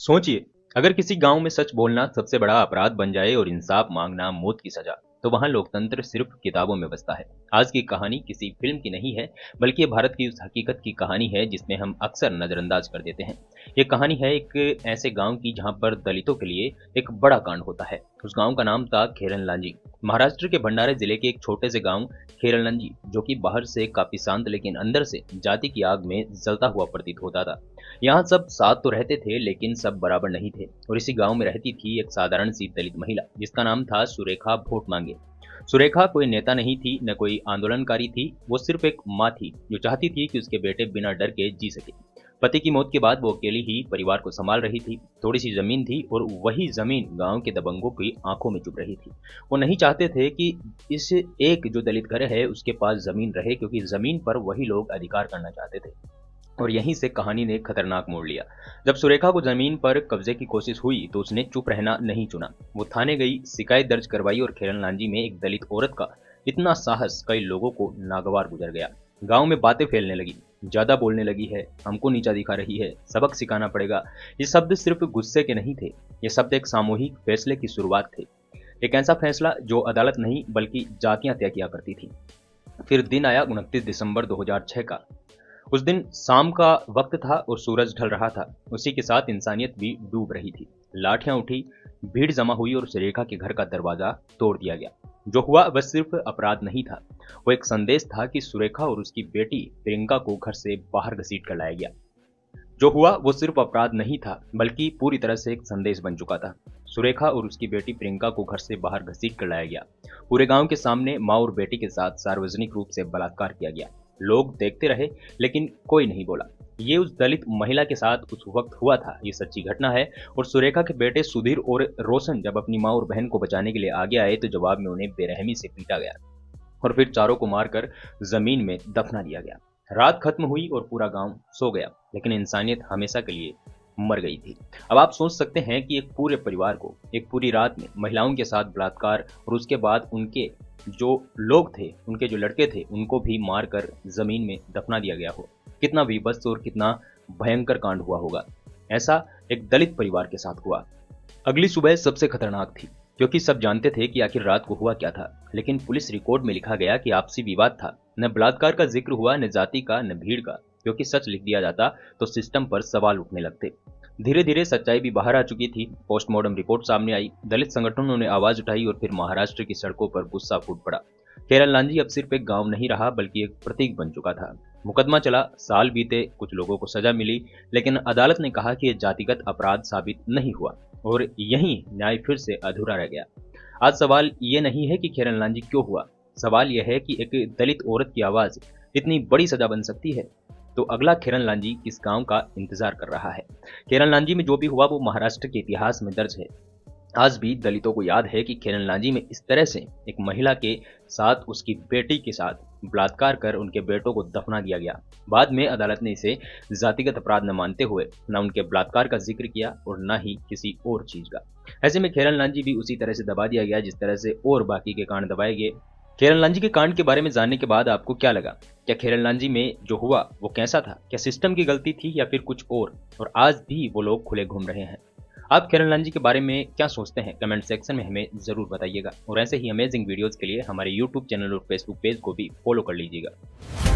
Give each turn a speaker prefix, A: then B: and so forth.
A: सोचिए, अगर किसी गांव में सच बोलना सबसे बड़ा अपराध बन जाए और इंसाफ मांगना मौत की सजा, तो वहां लोकतंत्र सिर्फ किताबों में बसता है। आज की कहानी किसी फिल्म की नहीं है, बल्कि ये भारत की उस हकीकत की कहानी है जिसमें हम अक्सर नजरअंदाज कर देते हैं। ये कहानी है एक ऐसे गांव की जहां पर दलितों के लिए एक बड़ा कांड होता है। उस गांव का नाम था खेरन लांजी। महाराष्ट्र के भंडारा जिले के एक छोटे से गांव खेरन लांजी, जो कि बाहर से काफी शांत लेकिन अंदर से जाति की आग में जलता हुआ प्रतीत होता था। यहाँ सब साथ तो रहते थे, लेकिन सब बराबर नहीं थे। और इसी गांव में रहती थी एक साधारण सी दलित महिला जिसका नाम था सुरेखा भोट मांगे। सुरेखा कोई नेता नहीं थी, न कोई आंदोलनकारी थी। वो सिर्फ एक माँ थी जो चाहती थी कि उसके बेटे बिना डर के जी सके। पति की मौत के बाद वो अकेली ही परिवार को संभाल रही थी। थोड़ी सी जमीन थी और वही जमीन गांव के दबंगों की आंखों में चुभ रही थी। वो नहीं चाहते थे कि इस एक जो दलित घर है उसके पास जमीन रहे, क्योंकि जमीन पर वही लोग अधिकार करना चाहते थे। और यहीं से कहानी ने खतरनाक मोड़ लिया। जब सुरेखा को जमीन पर कब्जे की कोशिश हुई तो उसने चुप रहना नहीं चुना। वो थाने गई, शिकायत दर्ज करवाई और खेरन लांजी में एक दलित औरत का इतना साहस कई लोगों को नागवार गुजर गया। गांव में बातें फैलने लगी, ज्यादा बोलने लगी है, हमको नीचा दिखा रही है, सबक सिखाना पड़ेगा। ये शब्द सिर्फ गुस्से के नहीं थे, ये शब्द एक सामूहिक फैसले की शुरुआत थे। एक ऐसा फैसला जो अदालत नहीं बल्कि जातियां तय किया करती थी। फिर दिन आया 29 दिसंबर 2006 का। उस दिन शाम का वक्त था और सूरज ढल रहा था। उसी के साथ इंसानियत भी डूब रही थी। लाठियां उठी, भीड़ जमा हुई और सुरेखा के घर का दरवाजा तोड़ दिया गया। जो हुआ वह सिर्फ अपराध नहीं था, वो एक संदेश था कि सुरेखा और उसकी बेटी प्रियंका को घर से बाहर घसीट कर लाया गया। जो हुआ वो सिर्फ अपराध नहीं था, बल्कि पूरी तरह से एक संदेश बन चुका था। सुरेखा और उसकी बेटी प्रियंका को घर से बाहर घसीट कर लाया गया। पूरे गांव के सामने माँ और बेटी के साथ सार्वजनिक रूप से बलात्कार किया गया। लोग देखते रहे, लेकिन कोई नहीं बोला। ये उस दलित महिला के साथ उस वक्त हुआ था, ये सच्ची घटना है। और सुरेखा के बेटे सुधीर और रोशन जब अपनी माँ और बहन को बचाने के लिए आगे आए तो जवाब में उन्हें बेरहमी से पीटा गया और फिर चारों को मारकर जमीन में दफना दिया गया। रात खत्म हुई और पूरा गांव सो गया, लेकिन इंसानियत हमेशा के लिए मर गई थी। अब आप सोच सकते हैं कि एक पूरे परिवार को एक पूरी रात में महिलाओं के साथ बलात्कार और उसके बाद उनके जो लोग थे, उनके जो लड़के थे, उनको भी मारकर जमीन में दफना दिया गया हो। कितना विभत्स और कितना भयंकर कांड हुआ होगा। ऐसा एक दलित परिवार के साथ हुआ। अगली सुबह सबसे खतरनाक थी, क्योंकि सब जानते थे कि आखिर रात को हुआ क्या था। लेकिन पुलिस रिकॉर्ड में लिखा गया कि आपसी विवाद था। न बलात्कार का जिक्र हुआ, न जाति का, न भीड़ का। क्योंकि सच लिख दिया जाता तो सिस्टम पर सवाल उठने लगते। धीरे धीरे सच्चाई भी बाहर आ चुकी थी। पोस्टमार्टम रिपोर्ट सामने आई, दलित संगठनों ने आवाज उठाई और फिर महाराष्ट्र की सड़कों पर गुस्सा फूट पड़ा। खेरन लांजी अब सिर्फ एक गांव नहीं रहा, बल्कि एक प्रतीक बन चुका था। मुकदमा चला, साल बीते, कुछ लोगों को सजा मिली, लेकिन अदालत ने कहा कि यह जातिगत अपराध साबित नहीं हुआ और यहीं न्याय फिर से अधूरा रह गया। आज सवाल ये नहीं है कि खेरन लांजी क्यों हुआ, सवाल यह है कि एक दलित औरत की आवाज इतनी बड़ी सजा बन सकती है। तो अगला खेरन लांजी किस गांव का इंतजार कर रहा है? खेरन लांजी में जो भी हुआ वो महाराष्ट्र के इतिहास में दर्ज है। आज भी दलितों को याद है कि खेरन लांजी में इस तरह से एक महिला के साथ, उसकी बेटी के साथ बलात्कार कर उनके बेटों को दफना दिया गया। बाद में अदालत ने इसे जातिगत अपराध न मानते हुए न उनके बलात्कार का जिक्र किया और न ही किसी और चीज का। ऐसे में खेरन लांजी भी उसी तरह से दबा दिया गया जिस तरह से और बाकी के कांड दबाए गए। खेरन लांजी के कांड के बारे में जानने के बाद आपको क्या लगा? क्या खेरन लांजी में जो हुआ वो कैसा था? क्या सिस्टम की गलती थी या फिर कुछ और आज भी वो लोग खुले घूम रहे हैं? आप खेरन लांजी के बारे में क्या सोचते हैं? कमेंट सेक्शन में हमें जरूर बताइएगा और ऐसे ही अमेजिंग वीडियोस के लिए हमारे यूट्यूब चैनल और फेसबुक पेज को भी फॉलो कर लीजिएगा।